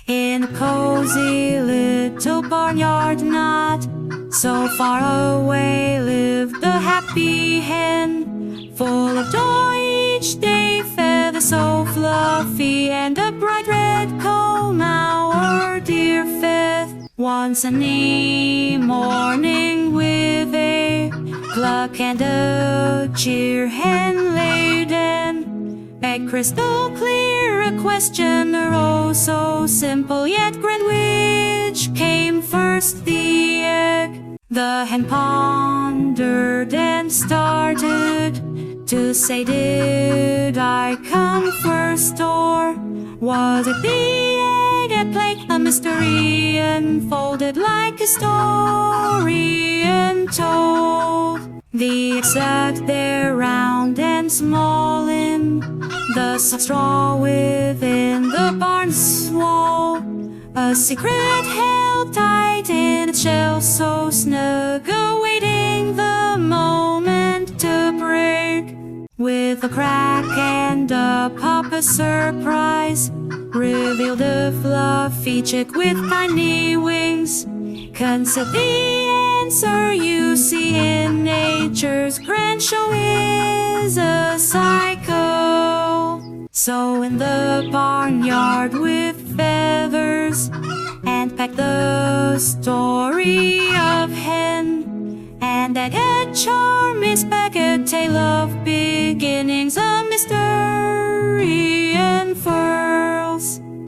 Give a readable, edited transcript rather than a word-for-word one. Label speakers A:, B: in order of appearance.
A: In a cozy little barnyard not so far away lived a happy hen, full of joy each day, feathers so fluffy and a bright red comb our dear fifth. One sunny morning with a cluck and a cheer hen laid an egg crystal clear, a question arose so simple yet grand, which came first, the egg? The hen pondered and started to say, did I come first, or was it the egg at play? A mystery unfolded like a story untold. The eggs sat there round and small in the soft straw within the barn's wall, a secret held tight in its shell so snug, awaiting the moment to break. With a crack and a pop, a surprise revealed a fluffy chick with tiny wings. Conceal the answer you see in nature's grand show is a cycle. So in the barnyard with feathers and pack the story of hen and egg, a charm is back, a tale of beginnings.